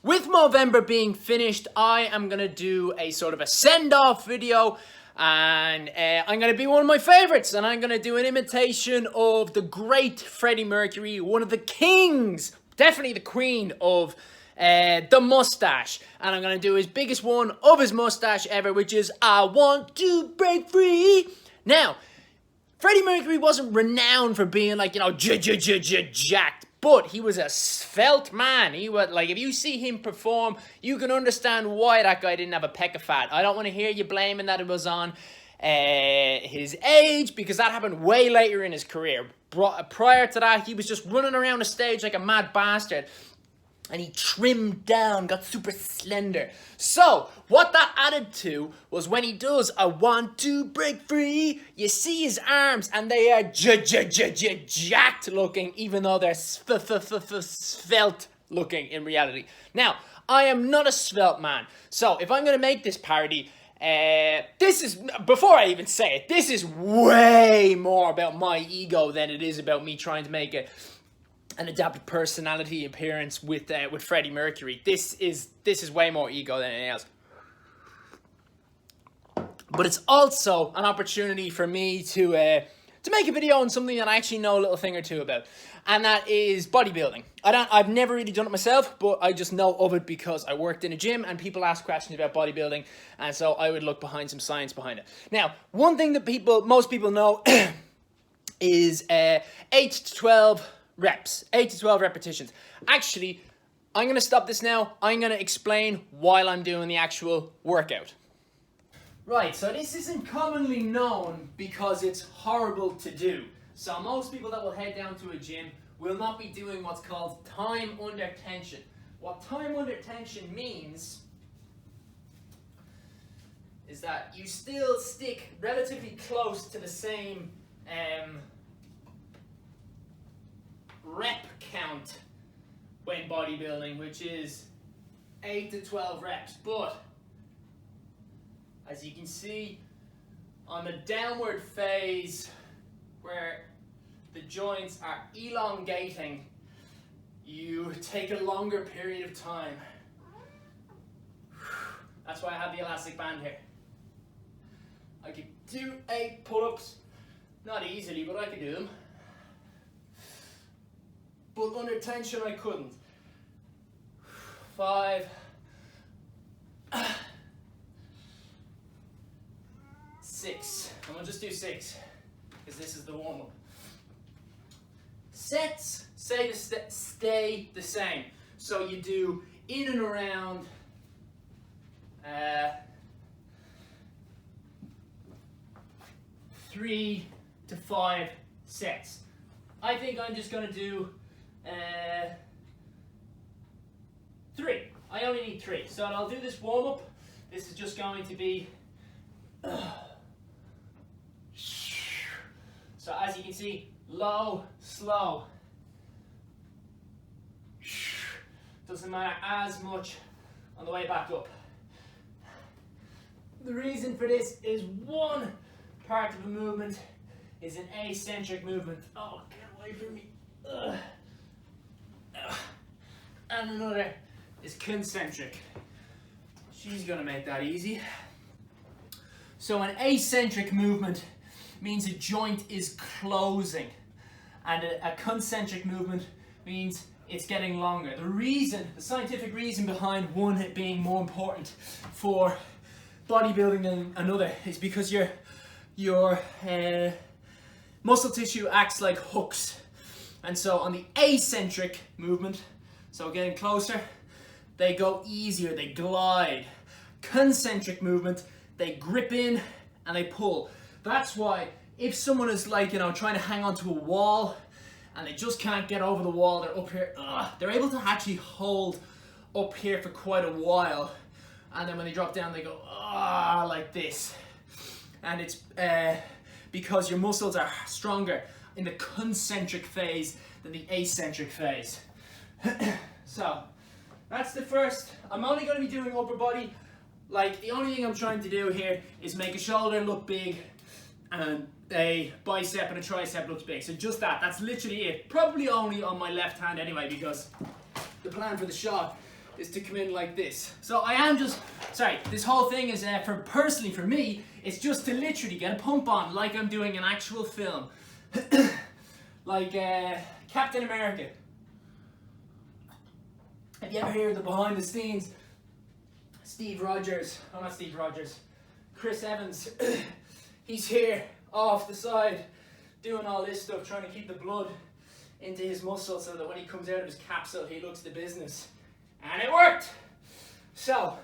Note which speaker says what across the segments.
Speaker 1: with Movember being finished, I am going to do a sort of a send-off video, and I'm going to be one of my favorites, and I'm going to do an imitation of the great Freddie Mercury, one of the kings, definitely the queen of the mustache. And I'm going to do his biggest one of his mustache ever, which is I Want to Break Free. Now, Freddie Mercury wasn't renowned for being like, jacked, but he was a svelte man. He was like, if you see him perform, you can understand why that guy didn't have a peck of fat. I don't want to hear you blaming that it was on his age, because that happened way later in his career. Prior to that, he was just running around the stage like a mad bastard. And he trimmed down, got super slender. So, what that added to was when he does I Want to Break Free, you see his arms and they are jacked looking, even though they're svelte looking in reality. Now, I am not a svelte man, so if I'm going to make this parody, this is, before I even say it, this is way more about my ego than it is about me trying to make an adapted personality appearance with Freddie Mercury. This is way more ego than anything else. But it's also an opportunity for me to make a video on something that I actually know a little thing or two about, and that is bodybuilding. I've never really done it myself, but I just know of it because I worked in a gym and people ask questions about bodybuilding, and so I would look behind some science behind it. Now, one thing that most people know is 8 to 12 reps, 8 to 12 repetitions. Actually, I'm going to stop this now. I'm going to explain while I'm doing the actual workout. Right, so this isn't commonly known because it's horrible to do. So most people that will head down to a gym will not be doing what's called time under tension. What time under tension means is that you still stick relatively close to the same rep count when bodybuilding, which is 8 to 12 reps. But as you can see on the downward phase where the joints are elongating, you take a longer period of time. That's why I have the elastic band here. I could do 8 pull-ups, not easily, but I could do them. But under tension I couldn't. 5, 6, and we'll just do 6, because this is the warm-up. Sets stay the same. So you do in and around 3 to 5 sets. I think I'm just going to do 3. I only need 3. So I'll do this warm-up. This is just going to be so as you can see, low, slow. Doesn't matter as much on the way back up. The reason for this is one part of the movement is an eccentric movement. Oh, get away from me. And another is concentric. She's gonna make that easy. So an eccentric movement means a joint is closing, and a concentric movement means it's getting longer. The scientific reason behind one being more important for bodybuilding than another is because your muscle tissue acts like hooks. And so on the eccentric movement, so getting closer, they go easier, they glide. Concentric movement, they grip in and they pull. That's why if someone is like, trying to hang onto a wall and they just can't get over the wall, they're up here, they're able to actually hold up here for quite a while. And then when they drop down, they go, like this. And it's because your muscles are stronger in the concentric phase than the eccentric phase. So that's the first. I'm only going to be doing upper body. Like, the only thing I'm trying to do here is make a shoulder look big and a bicep and a tricep looks big. So just that. That's literally it. Probably only on my left hand anyway, because the plan for the shot is to come in like this. So I am just, sorry, this whole thing is personally for me, it's just to literally get a pump on like I'm doing an actual film. Like Captain America. Have you ever heard the behind the scenes? Chris Evans, he's here off the side doing all this stuff, trying to keep the blood into his muscles so that when he comes out of his capsule he looks the business. And it worked! So,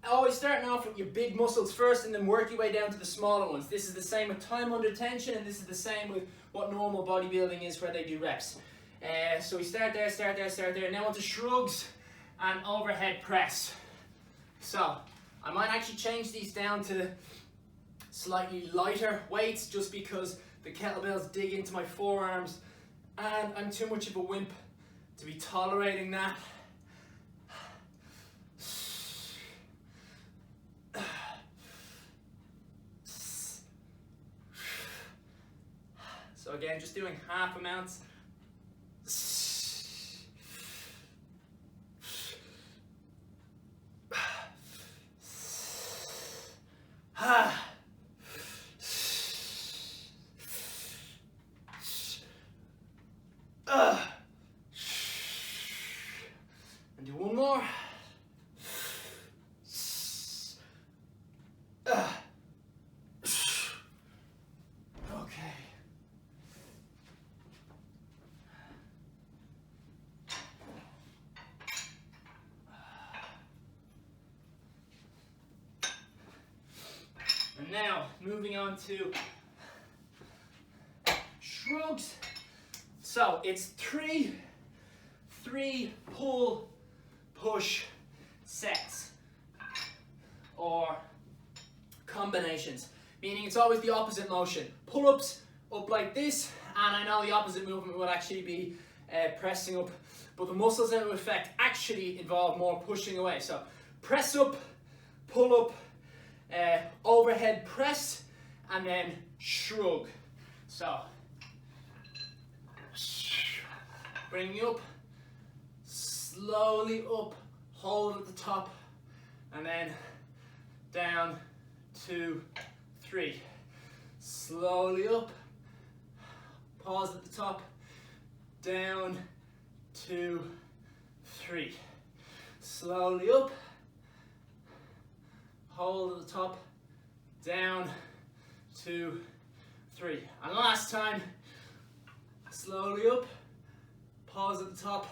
Speaker 1: always starting off with your big muscles first and then work your way down to the smaller ones. This is the same with time under tension, and this is the same with what normal bodybuilding is where they do reps. So we start there, now onto shrugs and overhead press. So, I might actually change these down to slightly lighter weights just because the kettlebells dig into my forearms and I'm too much of a wimp to be tolerating that. So again, just doing half amounts. And do one more. Okay. And now, moving on to shrugs. So it's three pull, push sets, or combinations, meaning it's always the opposite motion. Pull-ups up like this, and I know the opposite movement would actually be pressing up, but the muscles that it would affect actually involve more pushing away. So press up, pull up, overhead press, and then shrug. So bring you up, slowly up, hold at the top, and then down, 2, 3. Slowly up, pause at the top, down, 2, 3. Slowly up, hold at the top, down, 2, 3. And last time, slowly up, pause at the top,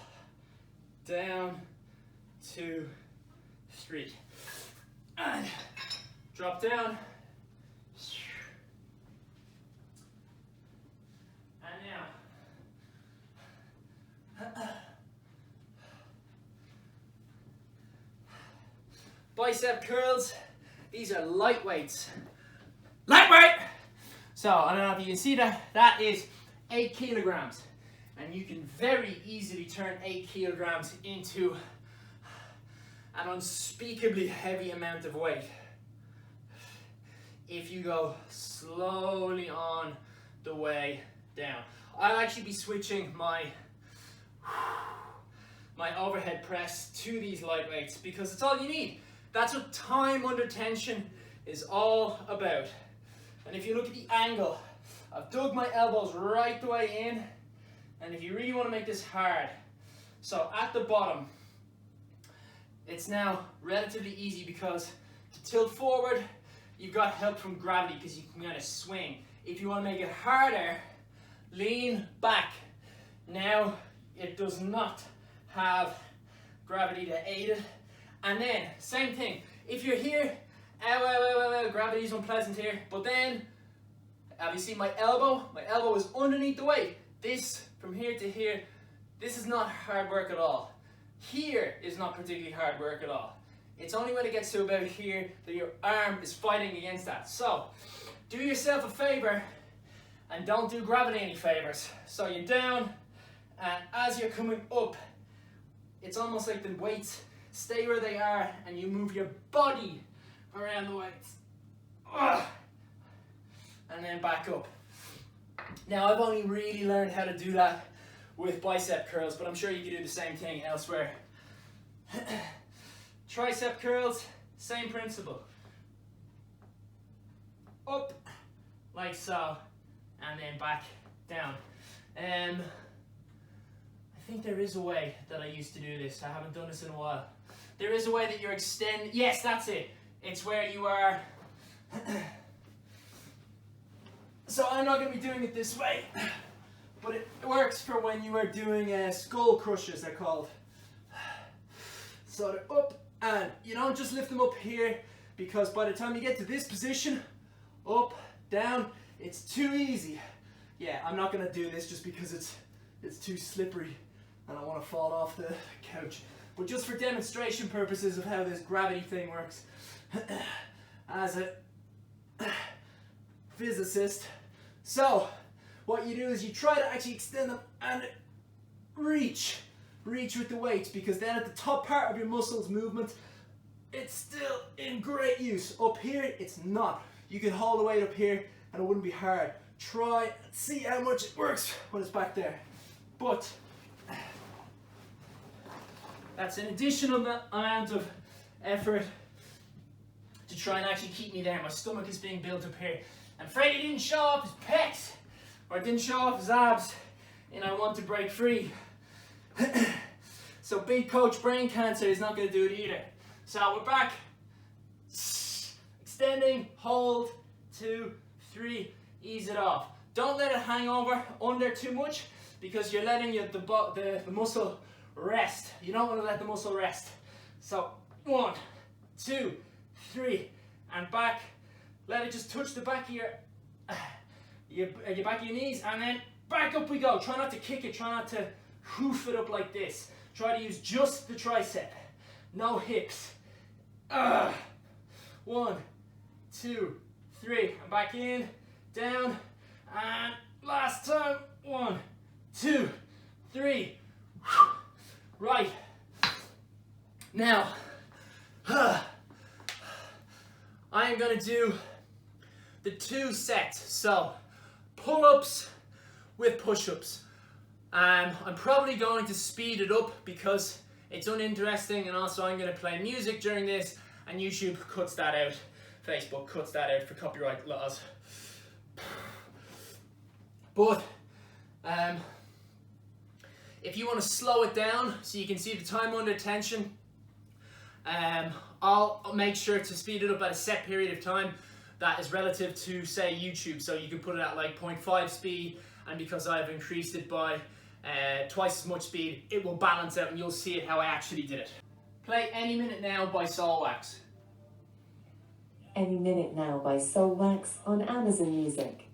Speaker 1: down, 2, 3. And drop down. And now, bicep curls. These are light weights. Lightweight! So, I don't know if you can see that. That is 8 kilograms. And you can very easily turn 8 kilograms into an unspeakably heavy amount of weight if you go slowly on the way down. I'll actually be switching my overhead press to these light weights because it's all you need. That's what time under tension is all about. And if you look at the angle, I've dug my elbows right the way in. And if you really want to make this hard, so at the bottom, it's now relatively easy because to tilt forward, you've got help from gravity because you can kind of swing. If you want to make it harder, lean back. Now, it does not have gravity to aid it. And then, same thing, if you're here, gravity's unpleasant here, but then, have you seen my elbow? My elbow is underneath the weight. This, from here to here, this is not hard work at all. Here is not particularly hard work at all. It's only when it gets to about here that your arm is fighting against that. So, do yourself a favor and don't do gravity any favors. So you're down, and as you're coming up, it's almost like the weights stay where they are and you move your body around the weights. And then back up. Now, I've only really learned how to do that with bicep curls, but I'm sure you can do the same thing elsewhere. Tricep curls, same principle. Up, like so, and then back down. I think there is a way that I used to do this. I haven't done this in a while. There is a way that you're extending. Yes, that's it. It's where you are. So I'm not going to be doing it this way, but it works for when you are doing skull crushes, they're called. So they're up, and you don't just lift them up here, because by the time you get to this position, up, down, it's too easy. Yeah, I'm not going to do this just because it's too slippery and I want to fall off the couch. But just for demonstration purposes of how this gravity thing works, as a physicist. So, what you do is you try to actually extend them and reach with the weights, because then at the top part of your muscles movement, it's still in great use. Up here, it's not. You can hold the weight up here and it wouldn't be hard. Try and see how much it works when it's back there. But that's an additional amount of effort to try and actually keep me there. My stomach is being built up here. And Freddie didn't show off his pecs, or didn't show off his abs, and I want to break free. So big coach brain cancer is not going to do it either. So we're back. Extending, hold, 2, 3, ease it off. Don't let it hang over under too much, because you're letting the muscle rest. You don't want to let the muscle rest. So 1, 2, 3, and back. Let it just touch the back of your back of your knees, and then back up we go. Try not to kick it. Try not to hoof it up like this. Try to use just the tricep, no hips. 1, 2, 3, and back in, down, and last time. 1, 2, 3. Right. Now, I am going to do the 2 sets. So, pull-ups with push-ups. I'm probably going to speed it up because it's uninteresting, and also I'm going to play music during this, and YouTube cuts that out. Facebook cuts that out for copyright laws. But if you want to slow it down so you can see the time under tension, I'll make sure to speed it up at a set period of time that is relative to, say, YouTube. So you can put it at like 0.5 speed, and because I've increased it by twice as much speed, it will balance out and you'll see it how I actually did it. Play Any Minute Now by Soulwax.
Speaker 2: Any Minute Now by Soulwax on Amazon Music.